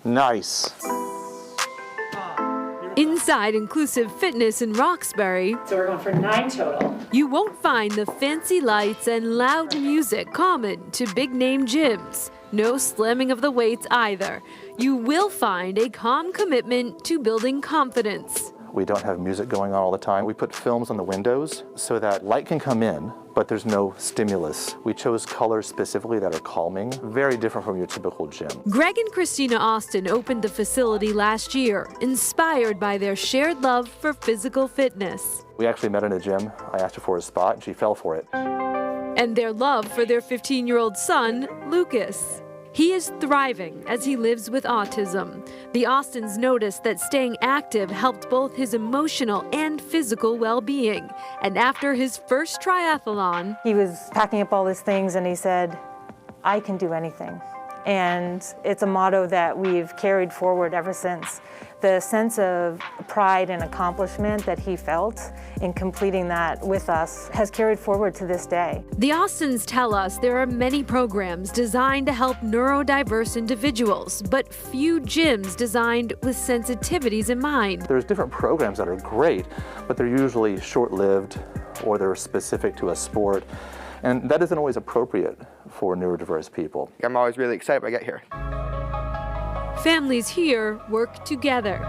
Nice. Inside Inclusive Fitness in Roxbury, So we're going for 9 total. you won't find the fancy lights and loud music common to big-name gyms. No slamming of the weights either. You will find a calm commitment to building confidence. We don't have music going on all the time. We put films on the windows so that light can come in, but there's no stimulus. We chose colors specifically that are calming, very different from your typical gym. Greg and Christina Austin opened the facility last year, inspired by their shared love for physical fitness. We actually met in a gym. I asked her for a spot, and she fell for it. And their love for their 15-year-old son, Lucas. He is thriving as he lives with autism. The Austins noticed that staying active helped both his emotional and physical well-being. And after his first triathlon, he was packing up all his things and he said, I can do anything. And it's a motto that we've carried forward ever since. The sense of pride and accomplishment that he felt in completing that with us has carried forward to this day. the Austins tell us there are many programs designed to help neurodiverse individuals, but few gyms designed with sensitivities in mind. There's different programs that are great, but they're usually short-lived or they're specific to a sport. And that isn't always appropriate for neurodiverse people. I'm always really excited when I get here. Families here work together.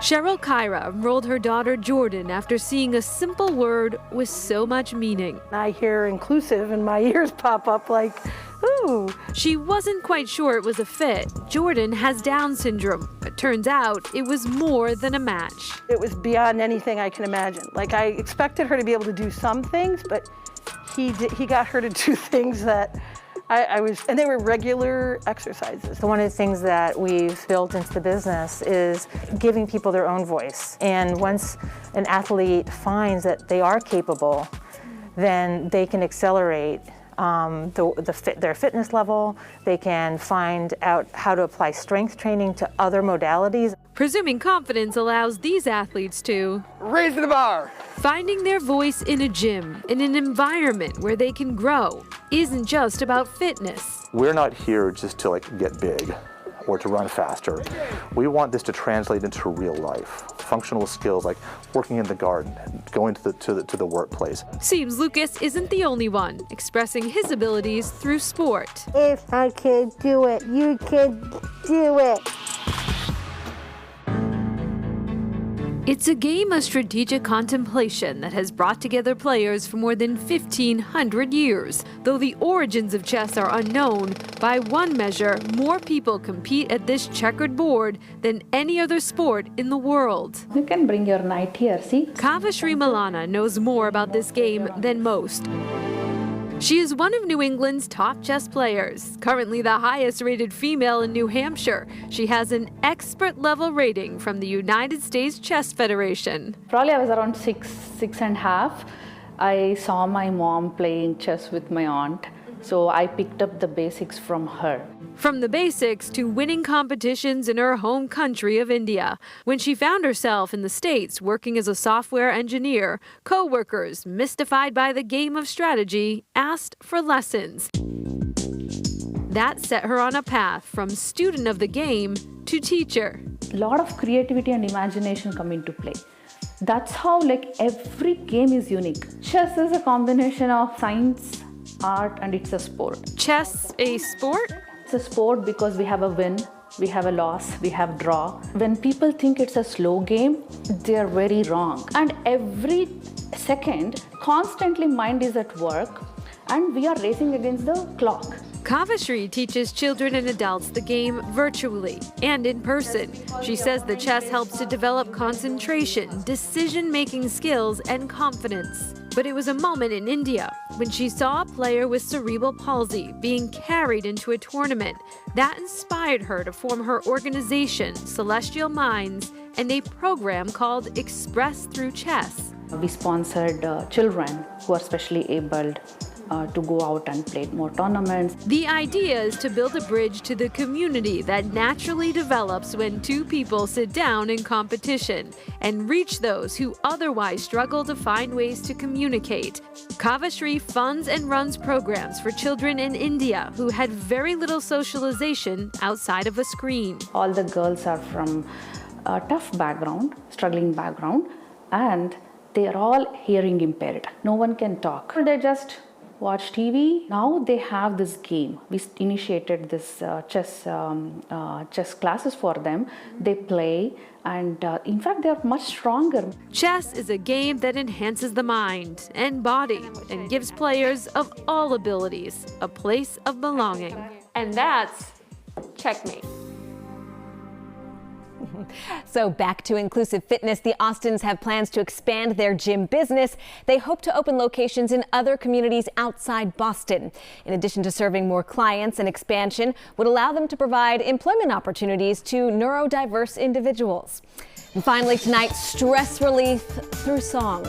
Cheryl Kyra enrolled her daughter Jordan after seeing a simple word with so much meaning. I hear inclusive and my ears pop up like, ooh. She wasn't quite sure it was a fit. Jordan has Down syndrome, but turns out it was more than a match. It was beyond anything I can imagine. Like, I expected her to be able to do some things, but he got her to do things that and they were regular exercises. So one of the things that we've built into the business is giving people their own voice. And once an athlete finds that they are capable, then they can accelerate their fitness level. They can find out how to apply strength training to other modalities. Presuming confidence allows these athletes to Raise the bar! finding their voice in a gym, in an environment where they can grow, isn't just about fitness. We're not here just to get big or to run faster. We want this to translate into real life. Functional skills like working in the garden, going to the workplace. Seems Lucas isn't the only one expressing his abilities through sport. If I can do it, you can do it. It's a game of strategic contemplation that has brought together players for more than 1,500 years. Though the origins of chess are unknown, by one measure, more people compete at this checkered board than any other sport in the world. You can bring your knight here, see? Kavashri Malana knows more about this game than most. She is one of New England's top chess players, currently the highest-rated female in New Hampshire. She has an expert-level rating from the United States Chess Federation. Probably I was around six and a half. I saw my mom playing chess with my aunt, so I picked up the basics from her. From the basics to winning competitions in her home country of India. When she found herself in the States working as a software engineer, co-workers, mystified by the game of strategy, asked for lessons. That set her on a path from student of the game to teacher. A lot of creativity and imagination come into play. That's how every game is unique. Chess is a combination of science, art, and it's a sport. Chess a sport? It's a sport because we have a win, we have a loss, we have draw. When people think it's a slow game, they're very wrong. And every second, constantly mind is at work and we are racing against the clock. Kavashri teaches children and adults the game virtually and in person. She says the chess helps to develop concentration, decision-making skills, and confidence. But it was a moment in India when she saw a player with cerebral palsy being carried into a tournament. That inspired her to form her organization, Celestial Minds, and a program called Express Through Chess. We sponsored children who are specially abled to go out and play more tournaments. The idea is to build a bridge to the community that naturally develops when two people sit down in competition and reach those who otherwise struggle to find ways to communicate. Kavashri funds and runs programs for children in India who had very little socialization outside of a screen. All the girls are from a tough background, struggling background, and they are all hearing impaired. No one can talk. They just watch TV. Now they have this game. We initiated this chess classes for them. They play, and in fact, they are much stronger. Chess is a game that enhances the mind and body and gives players of all abilities a place of belonging. And that's checkmate. So back to inclusive fitness. The Austins have plans to expand their gym business. They hope to open locations in other communities outside Boston. In addition to serving more clients, an expansion would allow them to provide employment opportunities to neurodiverse individuals. And finally tonight, stress relief through song.